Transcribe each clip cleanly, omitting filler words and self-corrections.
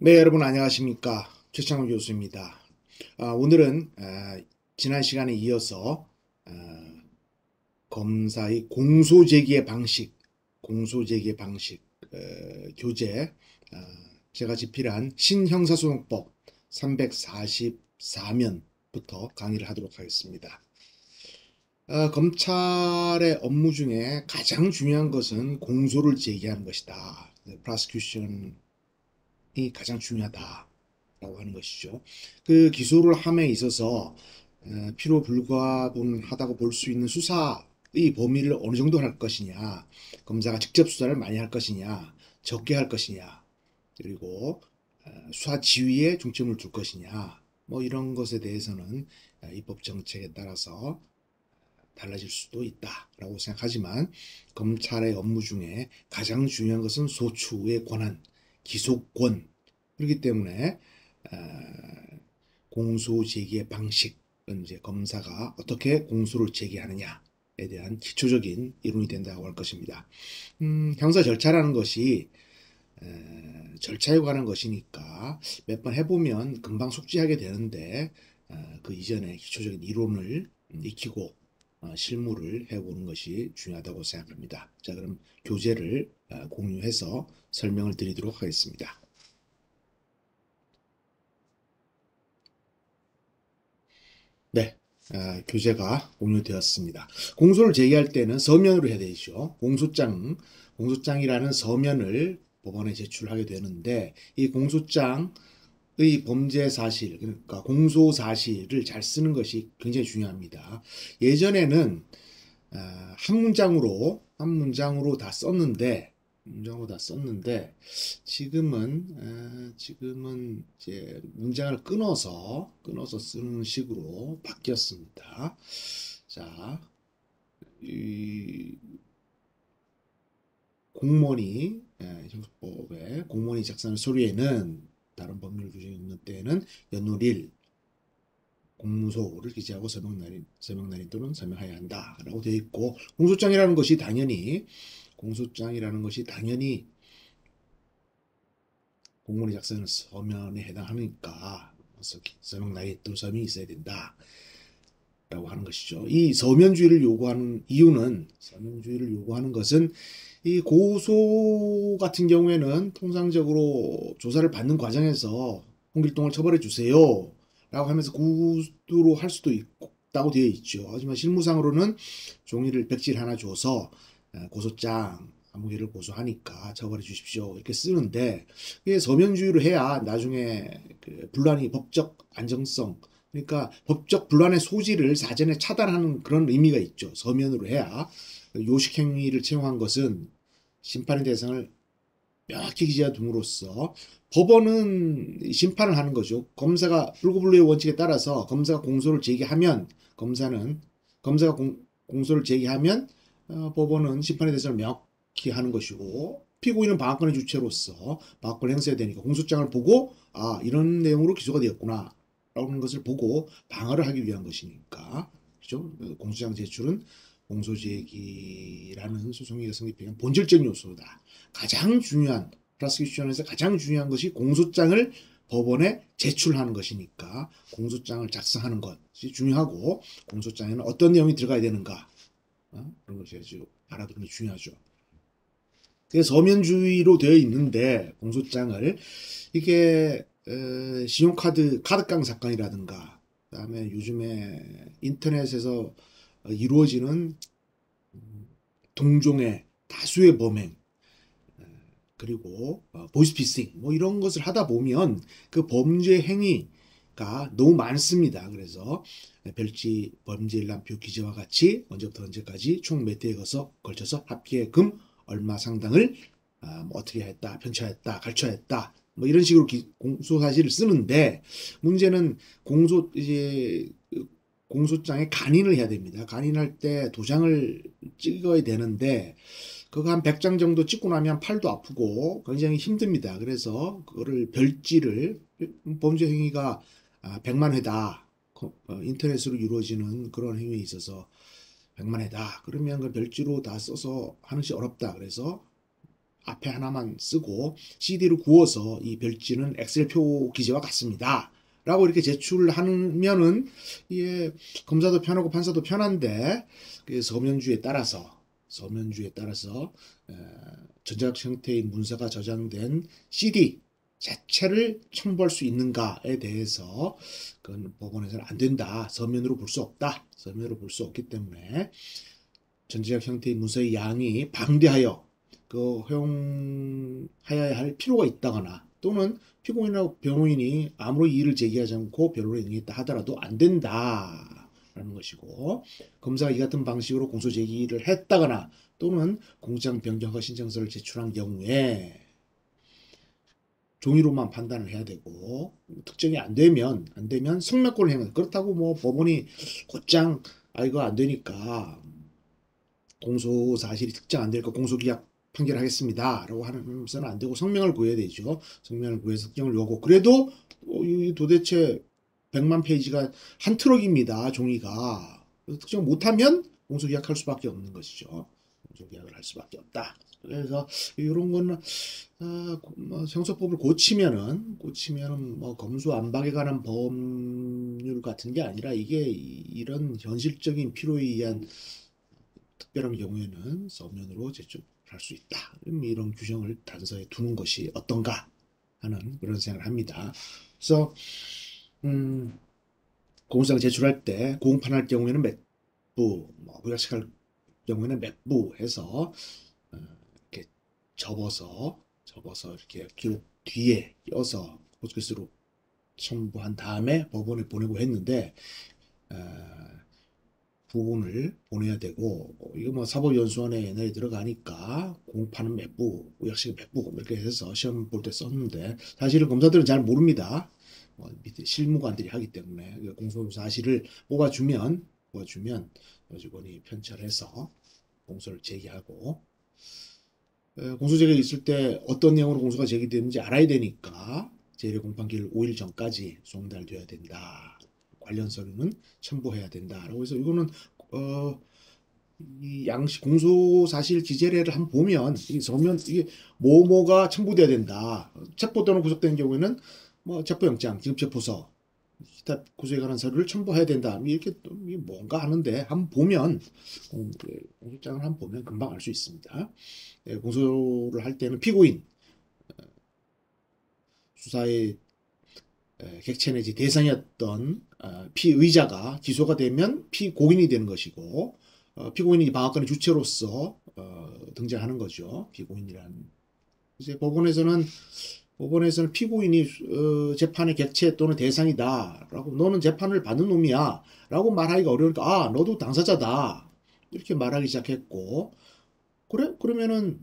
네, 여러분 안녕하십니까. 최창훈 교수입니다. 오늘은 지난 시간에 이어서 검사의 공소제기의 방식 교재 제가 집필한 신형사소송법 344면부터 강의를 하도록 하겠습니다. 검찰의 업무 중에 가장 중요한 것은 공소를 제기하는 것이다. prosecution이 가장 중요하다라고 하는 것이죠. 그 기소를 함에 있어서 필요 불가분하다고 볼 수 있는 수사의 범위를 어느 정도 할 것이냐, 검사가 직접 수사를 많이 할 것이냐, 적게 할 것이냐, 그리고 수사 지휘에 중점을 둘 것이냐, 뭐 이런 것에 대해서는 입법 정책에 따라서 달라질 수도 있다라고 생각하지만 검찰의 업무 중에 가장 중요한 것은 소추의 권한, 기소권, 그렇기 때문에 공소 제기의 방식은 이제 검사가 어떻게 공소를 제기하느냐에 대한 기초적인 이론이 된다고 할 것입니다. 형사 절차라는 것이 절차에 관한 것이니까 몇 번 해보면 금방 숙지하게 되는데 그 이전에 기초적인 이론을 익히고 실무를 해보는 것이 중요하다고 생각합니다. 자, 그럼 교재를 공유해서 설명을 드리도록 하겠습니다. 네, 교재가 공유되었습니다. 공소를 제기할 때는 서면으로 해야 되죠. 공소장이라는 서면을 법원에 제출하게 되는데 이 공소장의 범죄 사실, 그러니까 공소 사실을 잘 쓰는 것이 굉장히 중요합니다. 예전에는 한 문장으로 다 썼는데 지금은 이제 문장을 끊어서 쓰는 식으로 바뀌었습니다. 자, 이 형법에 공무원이 작성한 서류에는 다른 법률 규정이 없는 때에는 연놀일 공소를 기재하고 서명날인 또는 서명해야 한다라고 되어 있고 공소장이라는 것이 당연히 공무원이 작성한 서면에 해당하니까 서명날인 또는 서명이 있어야 된다라고 하는 것이죠. 이 서면주의를 요구하는 것은 이 고소 같은 경우에는 통상적으로 조사를 받는 과정에서 홍길동을 처벌해 주세요 라고 하면서 구두로 할 수도 있다고 되어 있죠. 하지만 실무상으로는 종이를 백지를 하나 줘서 고소장 아무 개를 고소하니까 처벌해 주십시오 이렇게 쓰는데 이게 서면주의로 해야 나중에 그 분란이 법적 안정성, 그러니까 법적 분란의 소지를 사전에 차단하는 그런 의미가 있죠. 서면으로 해야 요식행위를 채용한 것은 심판의 대상을 명확히 기재함으로써 법원은 심판을 하는 거죠. 불구불루의 원칙에 따라서 검사가 공소를 제기하면 공소를 제기하면 법원은 심판의 대상을 명확히 하는 것이고 피고인은 방어권의 주체로서 방어권을 행사해야 되니까 공소장을 보고 이런 내용으로 기소가 되었구나 라는 것을 보고 방어를 하기 위한 것이니까, 그죠? 공소장 제출은 공소제기라는 소송의 성립에 본질적 요소다. 프로세큐션에서 가장 중요한 것이 공소장을 법원에 제출하는 것이니까 공소장을 작성하는 것이 중요하고, 공소장에는 어떤 내용이 들어가야 되는가, 그런 것이 아주 알아두는 게 중요하죠. 서면주의로 되어 있는데 공소장을 이게 카드깡 사건이라든가 그다음에 요즘에 인터넷에서 이루어지는 동종의 다수의 범행, 그리고 보이스피싱 뭐 이런 것을 하다 보면 그 범죄 행위가 너무 많습니다. 그래서 별지 범죄 일람표 기재와 같이 언제부터 언제까지 총 몇 회에 걸쳐서 합계금 얼마 상당을 뭐 어떻게 했다, 편취했다, 갈취했다, 뭐 이런 식으로 공소 사실을 쓰는데, 문제는 공소장에 간인을 해야 됩니다. 간인할 때 도장을 찍어야 되는데 그거 한 100장 정도 찍고 나면 팔도 아프고 굉장히 힘듭니다. 그래서 그거를 범죄 행위가 100만 회다. 인터넷으로 이루어지는 그런 행위에 있어서 100만 회다. 그러면 그 별지로 다 써서 하는 것이 어렵다. 그래서 앞에 하나만 쓰고 CD로 구워서 이 별지는 엑셀표 기재와 같습니다. 라고 이렇게 제출하면은 이게 검사도 편하고 판사도 편한데 그 서면주에 따라서 전자적 형태의 문서가 저장된 CD 자체를 첨부할 수 있는가에 대해서 그건 법원에서는 안 된다. 서면으로 볼 수 없다. 서면으로 볼 수 없기 때문에 전자적 형태의 문서의 양이 방대하여 허용하여야 할 필요가 있다거나 또는 피고인이나 변호인이 아무런 이의를 제기하지 않고 변론에 응했다 하더라도 안 된다라는 것이고, 검사가 이 같은 방식으로 공소 제기를 했다거나 또는 공소장 변경 허가 신청서를 제출한 경우에 종이로만 판단을 해야 되고, 특정이 안 되면 성명권을 행한. 그렇다고 뭐 법원이 곧장 이거 안 되니까 공소 사실이 특정 안 되니까 공소기각 판결하겠습니다 라고 하면서는 안 되고 성명을 구해야 되죠. 성명을 구해서 특정을 요구. 그래도 도대체 100만 페이지가 한 트럭입니다. 종이가. 특정 못하면 공소기각할 수밖에 없는 것이죠. 공소기각을 할 수밖에 없다. 그래서 이런 거는 형사법을 고치면은 뭐 검수안박에 관한 법률 같은 게 아니라 이게 이런 현실적인 필요에 의한 특별한 경우에는 서면으로 제출할 수 있다. 이런 규정을 단서에 두는 것이 어떤가 하는 그런 생각을 합니다. 그래서 공소장 제출할 때 공판할 경우에는 몇 부, 의학식할 경우에는 몇 부 해서 이렇게 접어서 이렇게 기록 뒤에 껴서 포스트잇으로 첨부한 다음에 법원에 보내고 했는데 부분을 보내야 되고 이거 뭐 사법연수원에 옛날에 들어가니까 공판은 몇 부, 의학식은 몇 부 이렇게 해서 시험 볼 때 썼는데 사실은 검사들은 잘 모릅니다. 밑에 실무관들이 하기 때문에 공소 사실을 뽑아주면 여직원이 편철해서 공소를 제기하고 공소 제기가 있을 때 어떤 내용으로 공소가 제기되는지 알아야 되니까 제일 공판기일 5일 전까지 송달되어야 된다. 관련 서류는 첨부해야 된다라고 해서 이거는 이 양식 공소 사실 기재례를 한번 보면 이게 뭐가 첨부돼야 된다. 체포 또는 구속된 경우에는 뭐 체포영장, 긴급체포서, 기타 고소에 관한 서류를 첨부해야 된다. 이렇게 뭔가 하는데 한번 보면 공소장을 한번 보면 금방 알 수 있습니다. 공소를 할 때는 피고인 수사의 객체 내지 대상이었던 피의자가 기소가 되면 피고인이 되는 것이고 피고인이 방어권의 주체로서 등장하는 거죠. 피고인이란 이제 법원에서는 피고인이 재판의 객체 또는 대상이다라고 너는 재판을 받는 놈이야라고 말하기가 어려우니까 너도 당사자다 이렇게 말하기 시작했고 그러면은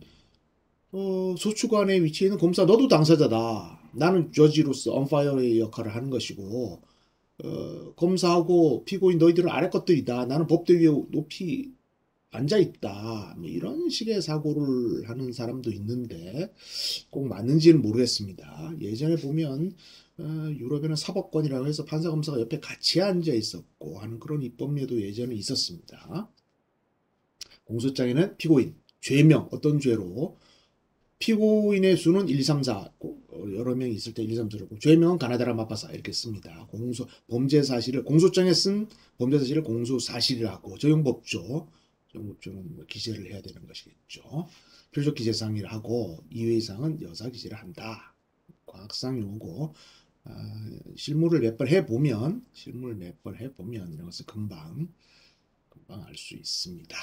소추관의 위치에 있는 검사 너도 당사자다. 나는 저지로서 언파이어의 역할을 하는 것이고 검사하고 피고인 너희들은 아래 것들이다. 나는 법대 위에 높이 앉아있다. 뭐 이런 식의 사고를 하는 사람도 있는데 꼭 맞는지는 모르겠습니다. 예전에 보면 유럽에는 사법권이라고 해서 판사 검사가 옆에 같이 앉아 있었고 하는 그런 입법례도 예전에 있었습니다. 공소장에는 피고인, 죄명, 어떤 죄로 피고인의 수는 1, 2, 3, 4 여러 명이 있을 때 1, 2, 3, 4고 죄명은 가나다라 마파사 이렇게 씁니다. 범죄 사실을 공소장에 쓴 범죄 사실을 공소 사실이라고 적용법조는 뭐 기재를 해야 되는 것이겠죠. 필적 기재사항이라 하고 이외의 사항은 여사 기재를 한다. 과학상 용어고 실무를 몇 번 해보면 이런 것을 금방 알 수 있습니다.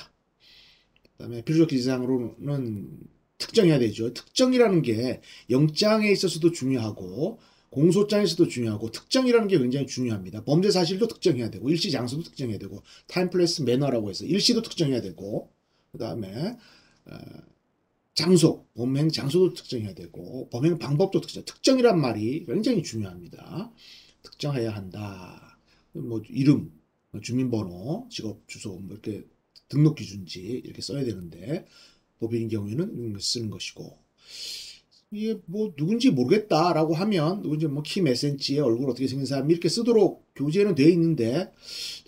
그다음에 필적 기재사항으로는 특정해야 되죠. 특정이라는 게 영장에 있어서도 중요하고 공소장에서도 중요하고 특정이라는 게 굉장히 중요합니다. 범죄 사실도 특정해야 되고 일시 장소도 특정해야 되고 타임 플레이스 매너라고 해서 일시도 특정해야 되고 그다음에 장소, 범행 장소도 특정해야 되고 범행 방법도 특정이란 말이 굉장히 중요합니다. 특정해야 한다. 뭐 이름, 주민번호, 직업, 주소 뭐 이렇게 등록기준지 이렇게 써야 되는데 법인인 경우에는 쓰는 것이고 이게 뭐 누군지 모르겠다라고 하면 누군지 뭐 키 몇 센치에 얼굴 어떻게 생긴 사람 이렇게 쓰도록 교재는 돼 있는데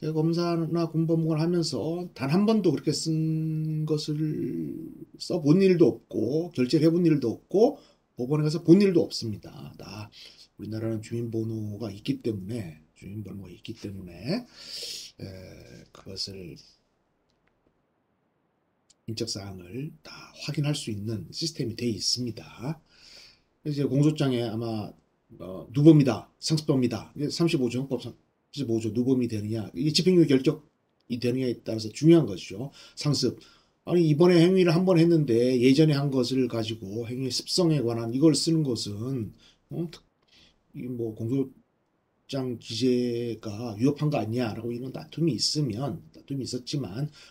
제가 검사나 군법무관을 하면서 단 한 번도 그렇게 쓴 것을 써본 일도 없고 결제를 해본 일도 없고 법원에 가서 본 일도 없습니다. 다 우리나라는 주민번호가 있기 때문에 그것을 인적 사항을 다 확인할 수 있는 시스템이 되어 있습니다. 이제 공소장에 아마 누범이다, 상습범이다. 35조 형법 35조 누범이 되느냐, 이게 집행유예 결격이 되느냐에 따라서 중요한 것이죠. 상습. 아니 이번에 행위를 한 번 했는데 예전에 한 것을 가지고 행위 습성에 관한 이걸 쓰는 것은 이뭐 공소장 기재가 위협한 거 아니냐라고 이런 다툼이 있었지만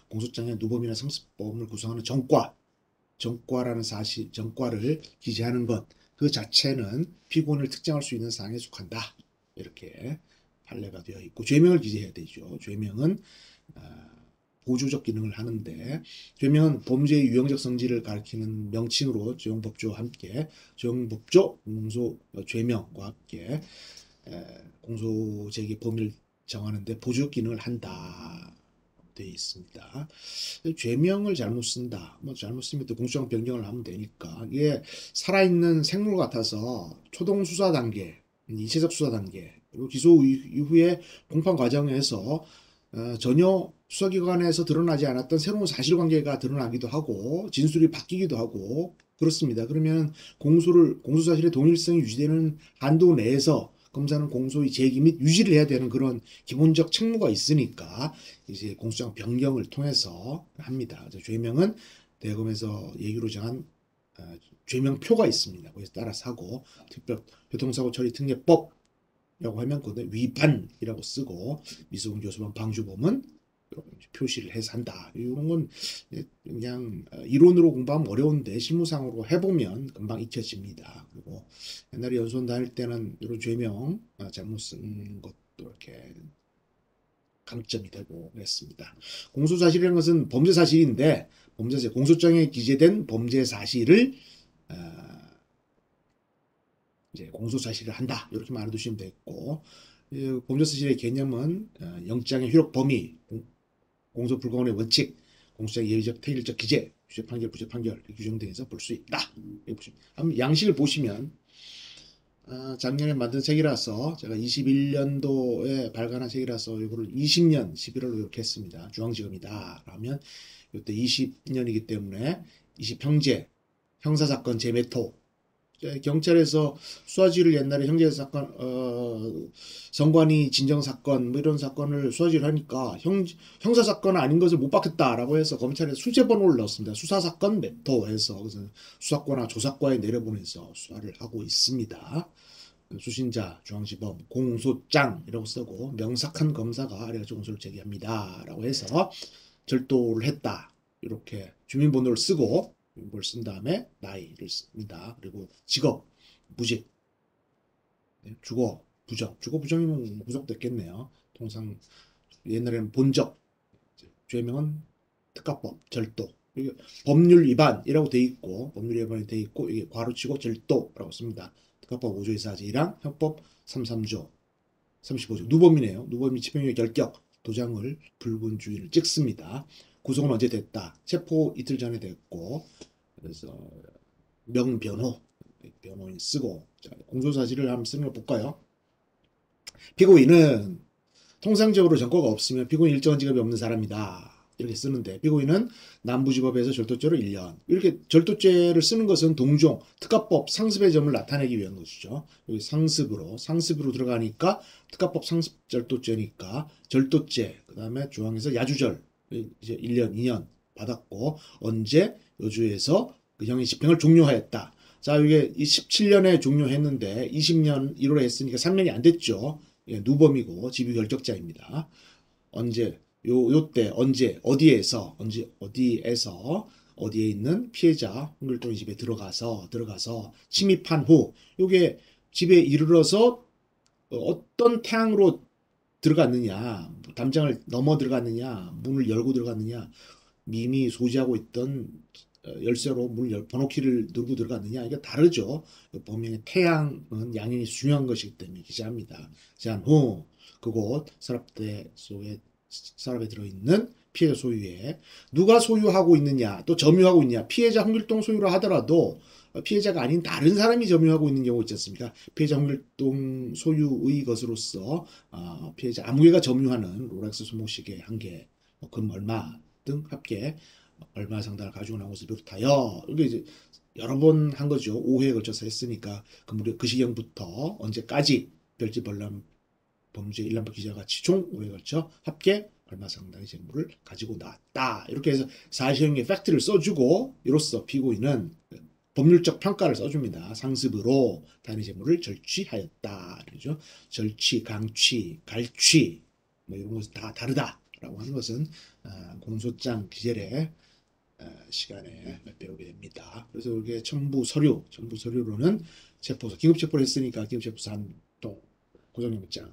공소장에 누범이나 상습범을 구성하는 정과라는 사실, 정과를 기재하는 것, 그 자체는 피고인을 특정할 수 있는 사항에 속한다. 이렇게 판례가 되어 있고, 죄명을 기재해야 되죠. 죄명은 보조적 기능을 하는데, 죄명은 범죄의 유형적 성질을 가리키는 명칭으로 조형법조와 함께, 조형법조, 공소, 죄명과 함께 공소 제기 범위를 정하는데 보조적 기능을 한다. 되어 있습니다. 죄명을 잘못 쓴다. 뭐 잘못 쓰면 또 공소장 변경을 하면 되니까 이게 살아있는 생물 같아서 초동 수사 단계, 이체적 수사 단계 그리고 기소 이후에 공판 과정에서 전혀 수사기관에서 드러나지 않았던 새로운 사실관계가 드러나기도 하고 진술이 바뀌기도 하고 그렇습니다. 그러면 공소사실의 동일성이 유지되는 한도 내에서 검사는 공소의 제기 및 유지를 해야 되는 그런 기본적 책무가 있으니까 이제 공소장 변경을 통해서 합니다. 죄명은 대검에서 예기로 정한 죄명표가 있습니다. 거기에 따라서 하고 특별 교통사고 처리 특례법이라고 하면 그때 위반이라고 쓰고 미수금 교수범 방주범은 표시를 해서 한다. 이런 건 그냥 이론으로 공부하면 어려운데 실무상으로 해보면 금방 익혀집니다. 그리고 옛날에 연수원 다닐 때는 이런 죄명 잘못 쓴 것도 이렇게 강점이 되고 그랬습니다. 공소사실이라는 것은 범죄사실인데 공소장에 기재된 범죄사실을 이제 공소사실을 한다. 이렇게만 알아두시면 되겠고 범죄사실의 개념은 영장의 효력 범위, 공소불가원의 원칙, 공소장의 예의적, 태일적 기재, 유죄판결, 부재판결 규정 등에서 볼 수 있다. 양식을 보시면 작년에 만든 책이라서 제가 21년도에 발간한 책이라서 이거를 20년 11월로 이렇게 했습니다. 중앙지검이다. 라면 이때 20년이기 때문에 20형제, 형사사건 재매토 경찰에서 수사지를 옛날에 형제사건, 선관위 진정사건, 뭐 이런 사건을 수사지를 하니까 형사사건은 아닌 것을 못 받겠다라고 해서 검찰에 수재번호를 넣었습니다. 수사사건 매토해서 그래서 수사과나 조사과에 내려보내서 수사를 하고 있습니다. 수신자, 중앙지법, 공소장이라고 쓰고 명삭한 검사가 아래가지고 공소를 제기합니다. 라고 해서 절도를 했다. 이렇게 주민번호를 쓰고 뭘 쓴 다음에 나이를 씁니다. 그리고 직업, 무직, 주거, 부적. 주거, 부정이면 구속됐겠네요. 통상 옛날에는 본적, 죄명은 특가법, 절도. 법률 위반이라고 돼 있고 법률 위반이 돼 있고 이게 괄호치고 절도라고 씁니다. 특가법 5조 2사지 1항, 형법 33조, 35조. 누범이네요. 누범이 집행유예 결격, 도장을 붉은 주의를 찍습니다. 구속은 언제 됐다? 체포 이틀 전에 됐고 그래서 명변호 변호인 쓰고 공소사실을 한번 쓰는 걸 볼까요? 피고인은 통상적으로 전과가 없으면 피고인 일정한 직업이 없는 사람이다. 이렇게 쓰는데 피고인은 남부지법에서 절도죄로 1년 이렇게 절도죄를 쓰는 것은 동종, 특가법 상습의 점을 나타내기 위한 것이죠. 여기 상습으로 들어가니까 특가법 상습 절도죄니까 절도죄 그 다음에 중앙에서 야주절 이제 1년, 2년 받았고 언제 여주에서 그 형의 집행을 종료하였다. 자, 이게 17년에 종료했는데 20년 1월에 했으니까 3년이 안 됐죠. 예, 누범이고 집유 결격자입니다. 언제 요때 언제 어디에서 어디에 있는 피해자 홍길동의 집에 들어가서 침입한 후 요게 집에 이르러서 어떤 태양으로 들어갔느냐, 담장을 넘어 들어갔느냐, 문을 열고 들어갔느냐, 이미 소지하고 있던 열쇠로 번호키를 누르고 들어갔느냐 이게 다르죠. 범행의 태양은 양형이 중요한 것이기 때문에 기재합니다. 제한 후 그곳 서랍대 속에 서랍에 들어있는 피해자 소유의 누가 소유하고 있느냐 또 점유하고 있느냐 피해자 홍길동 소유라 하더라도 피해자가 아닌 다른 사람이 점유하고 있는 경우 있지 않습니까? 피해자 홍길동 소유의 것으로서 피해자 아무개가 점유하는 롤렉스 손목시계 한 개, 금 얼마 등 합계 얼마 상당을 가지고 나온 것을 비롯하여 이게 이제 여러 번 한 거죠. 5회에 걸쳐서 했으니까 그 시경부터 언제까지 별지 벌람 범죄 일람법 기재같이 총 5회에 걸쳐 합계 얼마 상당의 재물을 가지고 나왔다. 이렇게 해서 사실형의 팩트를 써주고 이로써 피고인은 법률적 평가를 써줍니다. 상습으로 다인의 재물을 절취하였다. 그죠? 절취, 강취, 갈취 뭐 이런 것은 다 다르다라고 하는 것은 공소장 기재례 시간에 배우게 됩니다. 그래서 이게 첨부 서류로는 체포서, 긴급체포를 했으니까 긴급체포서 한 통, 구속영장,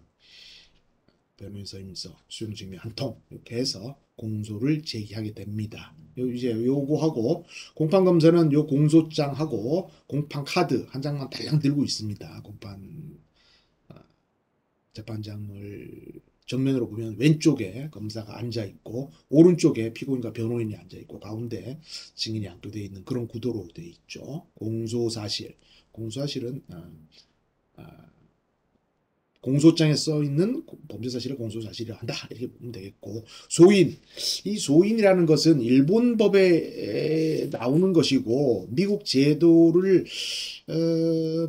변호인 서임서, 수용증명 한 통 이렇게 해서 공소를 제기하게 됩니다. 이제 요거하고 공판검사는 요 공소장하고 공판 카드 한 장만 달랑 들고 있습니다. 공판 재판장을 정면으로 보면 왼쪽에 검사가 앉아 있고 오른쪽에 피고인과 변호인이 앉아 있고 가운데 증인이 앉게 있는 그런 구도로 되어 있죠. 공소사실은 공소장에 써 있는 범죄 사실을 공소사실이라 한다 이렇게 보면 되겠고 이 소인이라는 것은 일본 법에 나오는 것이고 미국 제도를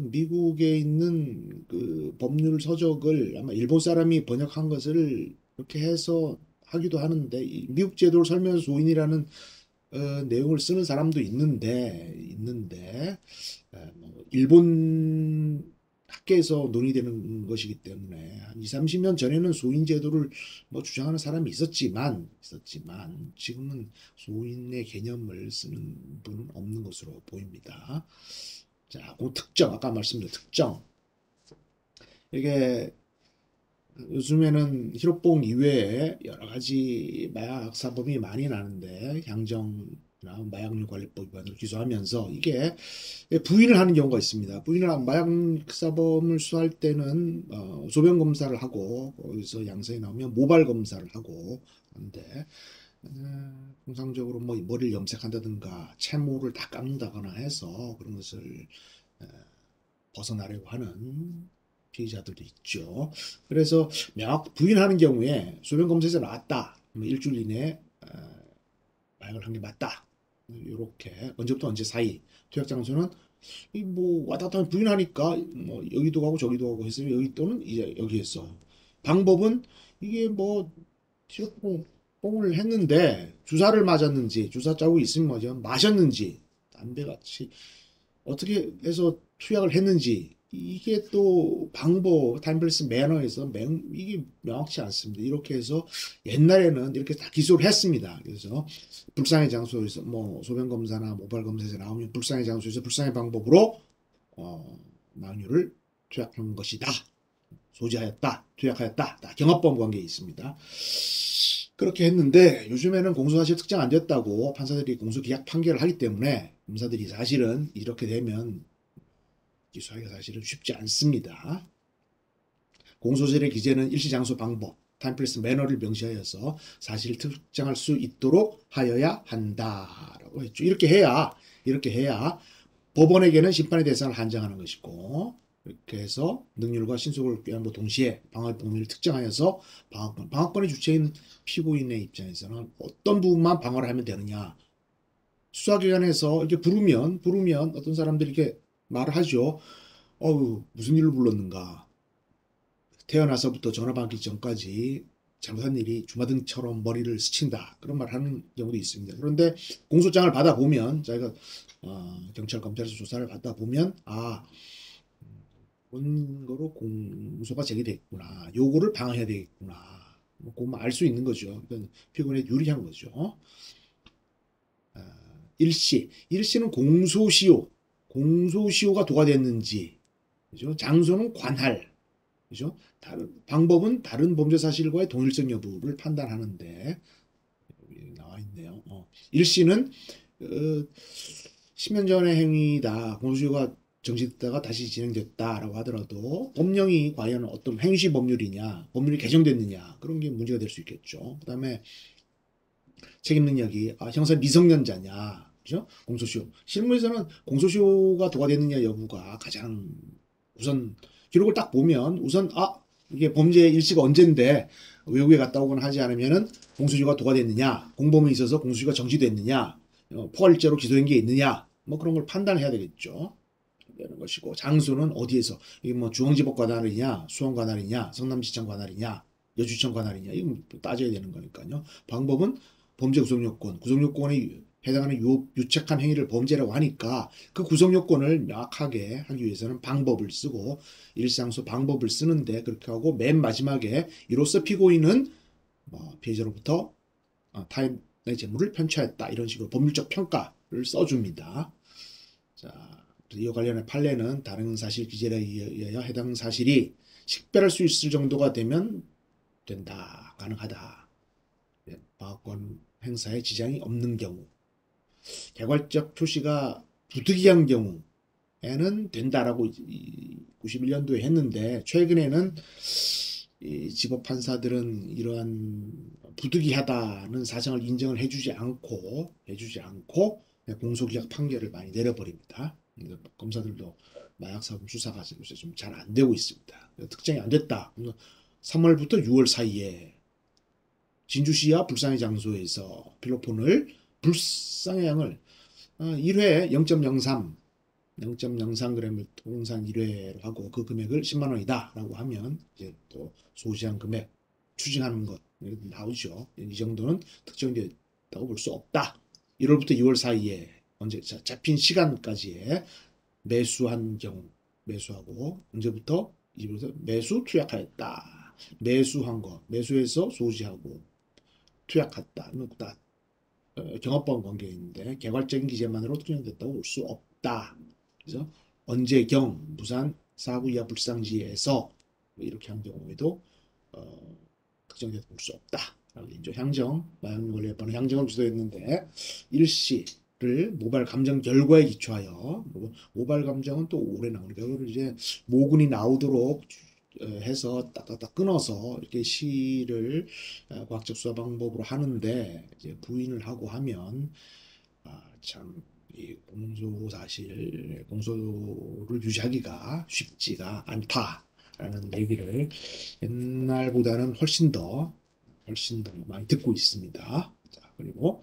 미국에 있는 그 법률 서적을 아마 일본 사람이 번역한 것을 이렇게 해서 하기도 하는데 미국 제도를 설명해서 소인이라는 내용을 쓰는 사람도 있는데 뭐 일본 학계에서 논의되는 것이기 때문에 한 20, 30년 전에는 소인 제도를 뭐 주장하는 사람이 있었지만 지금은 소인의 개념을 쓰는 분은 없는 것으로 보입니다. 자, 그 특정 아까 말씀드린 특정 이게 요즘에는 히로뽕 이외에 여러 가지 마약 사범이 많이 나는데 향정이나 마약류 관리법 위반으로 기소하면서 이게 부인을 하는 경우가 있습니다. 마약 사범을 수사할 때는 소변 검사를 하고 거기서 양성이 나오면 모발 검사를 하고 하는데 통상적으로 뭐 머리를 염색한다든가 채모를 다 깎는다거나 해서 그런 것을 벗어나려고 하는 피의자들도 있죠. 그래서 명확 부인하는 경우에 소변 검사에서 나왔다. 뭐 일주일 이내에 마약을 한 게 맞다. 이렇게 언제부터 언제 사이 투약 장소는 뭐 왔다 갔다 부인하니까 뭐 여기도 가고 저기도 가고 했으면 여기 또는 이제 여기에서 방법은 이게 뭐 뽕을 했는데 주사를 맞았는지 주사 자국이 있으면 뭐죠 마셨는지 담배같이 어떻게 해서 투약을 했는지 이게 또 방법 타임플레이스 매너에서 이게 명확치 않습니다. 이렇게 해서 옛날에는 이렇게 다 기소를 했습니다. 그래서 불상의 장소에서 뭐 소변 검사나 모발 검사에서 나오면 불상의 장소에서 불상의 방법으로 마약류를 투약한 것이다. 소지하였다. 투약하였다. 다 경합범 관계에 있습니다. 그렇게 했는데 요즘에는 공소사실 특정 안 됐다고 판사들이 공소기각 판결을 하기 때문에 검사들이 사실은 이렇게 되면 기소하기가 사실은 쉽지 않습니다. 공소사실의 기재는 일시장소 방법, 타임플레이스 매너를 명시하여서 사실을 특정할 수 있도록 하여야 한다라고 했죠. 이렇게 해야 법원에게는 심판의 대상을 한정하는 것이고 이렇게 해서 능률과 신속을 꾀함과 동시에 방어의 범위를 특정하여서 방어권의 주체인 피고인의 입장에서는 어떤 부분만 방어를 하면 되느냐. 수사기관에서 이렇게 부르면 어떤 사람들이 이렇게 말을 하죠. 무슨 일로 불렀는가. 태어나서부터 전화 받기 전까지 잘못한 일이 주마등처럼 머리를 스친다. 그런 말 하는 경우도 있습니다. 그런데 공소장을 받아보면 자기가 경찰 검찰에서 조사를 받아보면 원고로 공소가 제기됐구나. 요거를 방어해야 되겠구나. 뭐 그것만 알 수 있는 거죠. 그러니까 피고인에 유리한 거죠. 일시는 공소시효가 도과됐는지, 그죠? 장소는 관할, 그죠? 방법은 다른 범죄 사실과의 동일성 여부를 판단하는데 여기 나와 있네요. 일시는 어, 10년 전의 행위다. 공소시효가 정지됐다가 다시 진행됐다라고 하더라도 법령이 과연 어떤 행시 법률이냐, 법률이 개정됐느냐 그런 게 문제가 될 수 있겠죠. 그다음에 책임 능력이 형사 미성년자냐, 그죠? 공소시효 실무에서는 공소시효가 도과됐느냐 여부가 가장 우선 기록을 딱 보면 우선 이게 범죄 일시가 언젠데 외국에 갔다 오거나 하지 않으면은 공소시효가 도과됐느냐, 공범에 있어서 공소시효가 정지됐느냐, 포괄적으로 기소된 게 있느냐, 뭐 그런 걸 판단해야 되겠죠. 되는 것이고 장소는 어디에서 이게 뭐 중앙지법 관할이냐, 수원 관할이냐, 성남시청 관할이냐, 여주청 관할이냐 이건 따져야 되는 거니까요. 방법은 범죄 구성 요건, 구성 요건에 해당하는 유책한 행위를 범죄라고 하니까 그 구성 요건을 명확하게 하기 위해서는 방법을 쓰고 일상소 방법을 쓰는데 그렇게 하고 맨 마지막에 이로써 피고인은 피해자로부터 타인의 재물을 편취하였다 이런 식으로 법률적 평가를 써줍니다. 자, 이와 관련해 판례는 다른 사실 기재에 의하여 해당 사실이 식별할 수 있을 정도가 되면 된다, 가능하다. 방어권 행사에 지장이 없는 경우, 개괄적 표시가 부득이한 경우에는 된다라고 91년도에 했는데 최근에는 이 지법 판사들은 이러한 부득이하다는 사정을 인정을 해주지 않고 공소기각 판결을 많이 내려버립니다. 검사들도 마약사범 수사가 요새 좀 잘 안 되고 있습니다. 특정이 안 됐다. 3월부터 6월 사이에 진주시와 불상의 장소에서 필로폰을 불상의 양을 1회 0.03g을 통산 1회로 하고 그 금액을 10만 원이다 라고 하면 이제 또 소지한 금액 추징하는 것 나오죠. 이 정도는 특정됐다고 볼 수 없다. 1월부터 2월 사이에 언제 잡힌 시간까지의 매수한 경우 매수하고 언제부터 이부터 매수 투약하였다. 매수한 거 매수해서 소지하고 투약했다. 다 경합범 관계인데 개괄적인 기재만으로 특정됐다고 볼 수 없다. 그래서 언제경 부산 4구 이하 불상지에서 이렇게 한 경우에도 특정됐다고 볼 수 없다. 향정 마약류 관련 법은 향정을 주도했는데 일시를 모발 감정 결과에 기초하여 모발 감정은 또 오래 나오니까 그걸 이제 모근이 나오도록 해서 딱딱딱 끊어서 이렇게 시를 과학적 수사 방법으로 하는데 이제 부인을 하고 하면 참 이 공소를 유지하기가 쉽지가 않다라는 얘기를 옛날보다는 훨씬 더 많이 듣고 있습니다. 자, 그리고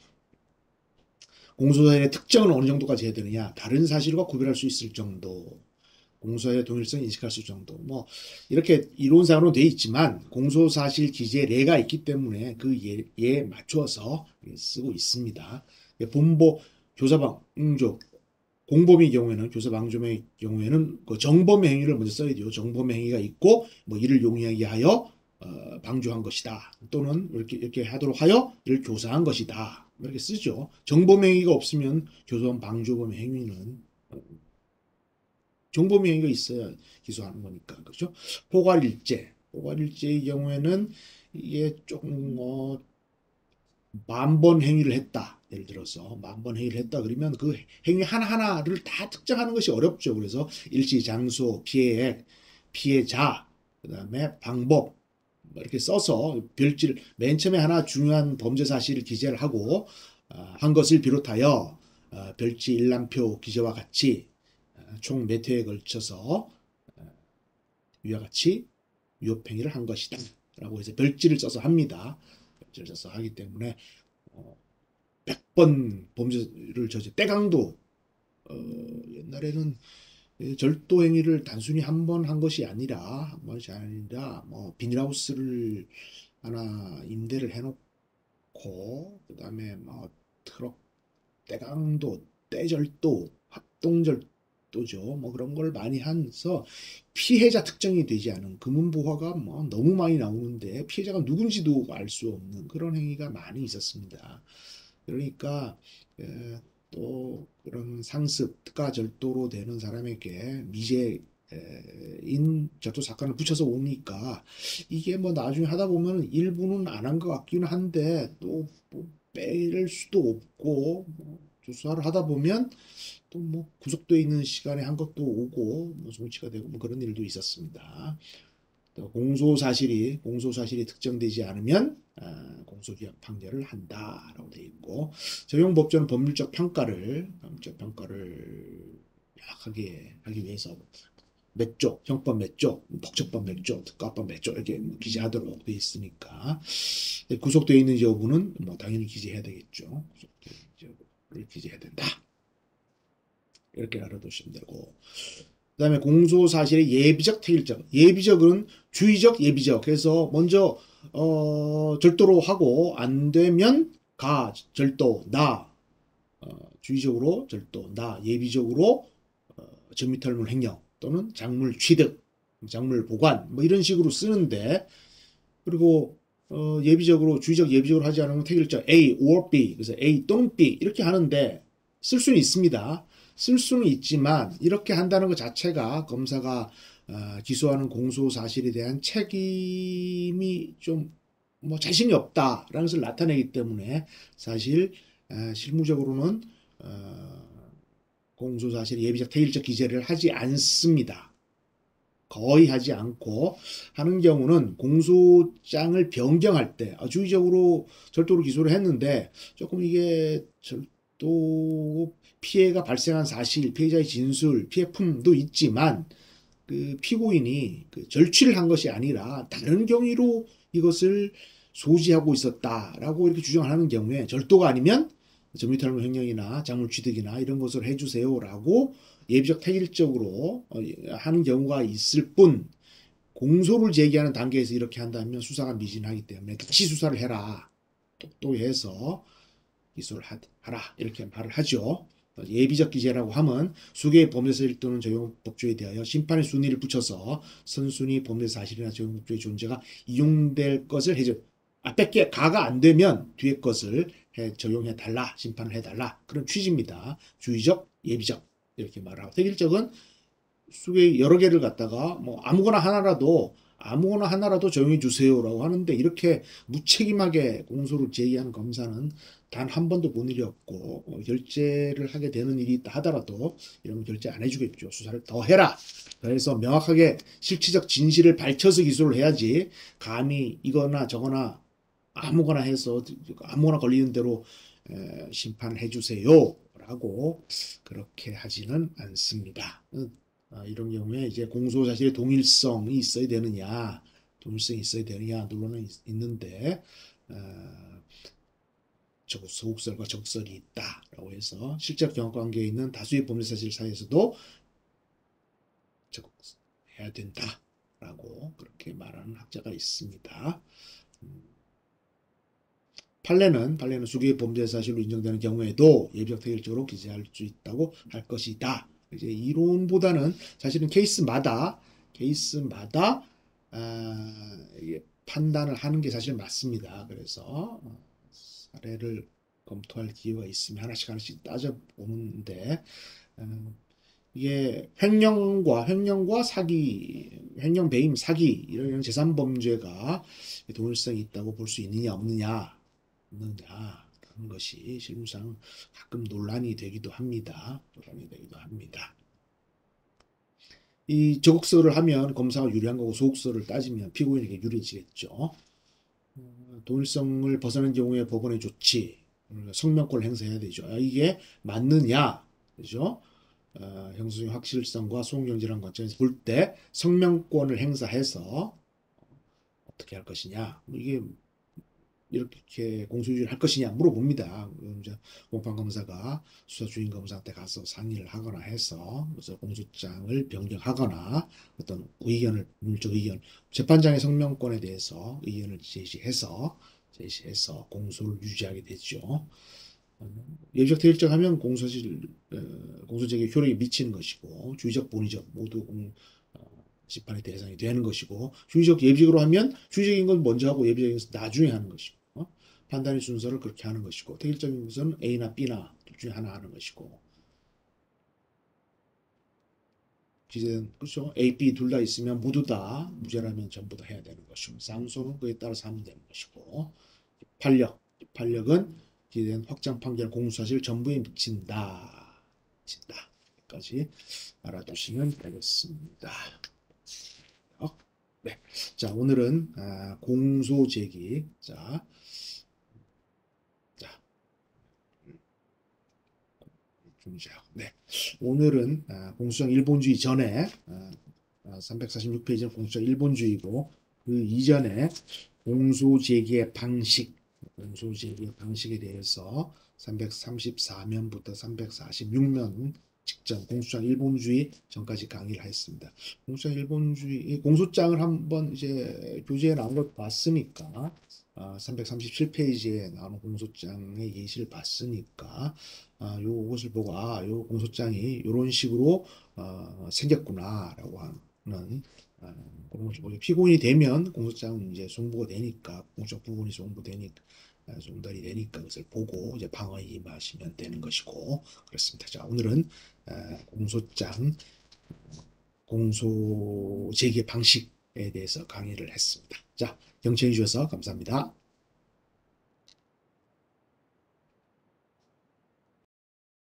공소사실의 특정은 어느 정도까지 해야 되느냐? 다른 사실과 구별할 수 있을 정도. 공소의 동일성 인식할 수 있을 정도. 뭐 이렇게 이론상으로 돼 있지만 공소사실 기재례가 있기 때문에 그 예에 맞추어서 쓰고 있습니다. 본보 교사방조 공범의 경우에는 교사방조의 경우에는 그 정범의 행위를 먼저 써야 돼요. 정범의 행위가 있고 뭐 이를 용이하게 하여 방조한 것이다. 또는 이렇게 하도록 하여 이를 교사한 것이다. 이렇게 쓰죠. 정범의 행위가 없으면 교사원 방조범의 행위는 정범의 행위가 있어야 기소하는 거니까. 그렇죠? 포괄일제의 경우에는 이게 조금 만 번 행위를 했다. 예를 들어서 만 번 행위를 했다 그러면 그 행위 하나하나를 다 특정하는 것이 어렵죠. 그래서 일시, 장소, 피해액, 피해자, 그다음에 방법 이렇게 써서 별지를 맨 처음에 하나 중요한 범죄 사실을 기재를 하고 한 것을 비롯하여 별지 일람표 기재와 같이 총 몇 회에 걸쳐서 위와 같이 위협행위를 한 것이다 라고 해서 별지를 써서 합니다. 별지를 써서 하기 때문에 100번 범죄를 떼강도 옛날에는 절도 행위를 단순히 한 번 한 것이 아니라 한 번이 아니라 뭐 비닐하우스를 하나 임대를 해놓고 그다음에 뭐 트럭 떼강도, 떼절도, 합동절도죠. 뭐 그런 걸 많이 하면서 피해자 특정이 되지 않은 금은보화가 뭐 너무 많이 나오는데 피해자가 누군지도 알 수 없는 그런 행위가 많이 있었습니다. 그러니까 또 그런 상습, 특가절도로 되는 사람에게 미제인 절도 사건을 붙여서 오니까 이게 뭐 나중에 하다 보면 일부는 안 한 것 같기는 한데 또뭐 빼일 수도 없고 뭐 조사를 하다 보면 또 뭐 구속돼 있는 시간에 한 것도 오고 뭐 송치가 되고 뭐 그런 일도 있었습니다. 또 공소 사실이 특정되지 않으면 공소기각 판결을 한다라고 되어 있고 적용법조는 법률적 평가를 명확하게 하기 위해서 몇 조, 형법 몇 조, 법적법 몇 조, 특가법 몇 조 이렇게 기재하도록 되어 있으니까 구속되어 있는 여부는 뭐 당연히 기재해야 되겠죠. 구속되어 있는 여부를 기재해야 된다. 이렇게 알아두시면 되고 그다음에 공소사실의 예비적 태일적. 예비적은 주의적 예비적 해서 먼저 절도로 하고 안 되면 절도 주의적으로 절도 예비적으로 정미털물 횡령 또는 작물 취득 작물 보관 뭐 이런 식으로 쓰는데 그리고 예비적으로 주의적 예비적으로 하지 않으면 태일적 A or B 그래서 A 또는 B 이렇게 하는데 쓸 수는 있습니다. 쓸 수는 있지만 이렇게 한다는 것 자체가 검사가 기소하는 공소 사실에 대한 책임이 좀 뭐 자신이 없다라는 것을 나타내기 때문에 사실 실무적으로는 공소 사실 예비적 태일적 기재를 하지 않습니다. 거의 하지 않고 하는 경우는 공소장을 변경할 때 주의적으로 절도로 기소를 했는데 조금 이게 절도 피해가 발생한 사실, 피해자의 진술, 피해품도 있지만 그 피고인이 그 절취를 한 것이 아니라 다른 경위로 이것을 소지하고 있었다라고 이렇게 주장을 하는 경우에 절도가 아니면 정미탈물 횡령이나 작물 취득이나 이런 것을 해주세요라고 예비적 태일적으로 하는 경우가 있을 뿐 공소를 제기하는 단계에서 이렇게 한다면 수사가 미진하기 때문에 다시 수사를 해라. 또 해서 기소를 하라. 이렇게 말을 하죠. 예비적 기재라고 하면 수개의 범죄사실 또는 적용법조에 대하여 심판의 순위를 붙여서 선순위 범죄사실이나 적용법조의 존재가 이용될 것을 해줘. 앞에 게 가가 안 되면 뒤에 것을 적용해 달라. 심판을 해달라. 그런 취지입니다. 주의적, 예비적 이렇게 말하고 태일적은 수개 여러 개를 갖다가 뭐 아무거나 하나라도 적용해 주세요라고 하는데 이렇게 무책임하게 공소를 제기하는 검사는 단 한 번도 본 일이 없고 결재를 하게 되는 일이 있다 하더라도 이런 거 결재 안 해주겠죠. 수사를 더 해라. 그래서 명확하게 실체적 진실을 밝혀서 기소를 해야지 감히 이거나 저거나 아무거나 해서 아무거나 걸리는 대로 심판을 해주세요 라고 그렇게 하지는 않습니다. 이런 경우에 이제 공소 사실의 동일성이 있어야 되느냐 논란은 있는데 소극설과 적설이 있다라고 해서 실적 경합관계에 있는 다수의 범죄사실 사이에서도 적용해야 된다라고 그렇게 말하는 학자가 있습니다. 판례는 수개의 범죄사실로 인정되는 경우에도 예비적 태일적으로 기재할 수 있다고 할 것이다. 이제 이론보다는 사실은 케이스마다 판단을 하는 게 사실 맞습니다. 그래서 사례를 검토할 기회가 있으면 하나씩 따져보는데 이게 횡령과 사기, 횡령, 배임, 사기 이런 재산범죄가 동일성이 있다고 볼 수 있느냐 없느냐라는 것이 실무상 가끔 논란이 되기도 합니다. 이 저곡설을 하면 검사가 유리한 거고 소극설을 따지면 피고인에게 유리해지겠죠. 동일성을 벗어난 경우에 법원의 조치, 성명권을 행사해야 되죠. 이게 맞느냐, 그죠? 형사적인 확실성과 소송경제라는 관점에서 볼 때 성명권을 행사해서 어떻게 할 것이냐, 이게 이렇게 공소유지를 할 것이냐 물어봅니다. 이제 공판검사가 수사 주인 검사한테 가서 상의를 하거나 해서 그래서 공소장을 변경하거나 어떤 물적 의견, 재판장의 성명권에 대해서 의견을 제시해서 공소를 유지하게 되죠. 예비적 태일적 하면 공소제기 효력이 미치는 것이고 주의적 본의적 모두 심판의 대상이 되는 것이고 주의적 예비적으로 하면 주의적인 건 먼저 하고 예비적인 것은 나중에 하는 것이고 판단의 순서를 그렇게 하는 것이고 태일적인 것은 A나 B나 둘 중에 하나 하는 것이고 그렇죠. A, B 둘 다 있으면 모두 다 무죄라면 전부 다 해야 되는 것이고 상소는 그에 따라서 하면 되는 것이고 판력은 기재된 확정 판결 공소사실 전부에 미친다. 여기까지 알아두시면 되겠습니다. 네. 자, 오늘은 공소 제기. 자, 네. 오늘은 공소장 일본주의 전에 346페이지는 공소장 일본주의고 그 이전에 공소 제기의 방식에 대해서 334면부터 346면 직전 공소장 일본주의 전까지 강의를 했습니다. 공소장 일본주의 공소장을 한번 이제 교재에 나온 걸 봤으니까 337페이지에 나오는 공소장의 예시를 봤으니까 요것을 보고 요 공소장이 이런 식으로 생겼구나라고 하는 피고인이 되면 공소장은 이제 송부가 되니까 공소장 부분이 송달이 되니까 그것을 보고 이제 방어에 임하시면 되는 것이고 그렇습니다. 자, 오늘은 공소 제기 방식에 대해서 강의를 했습니다. 자, 경청해 주셔서 감사합니다.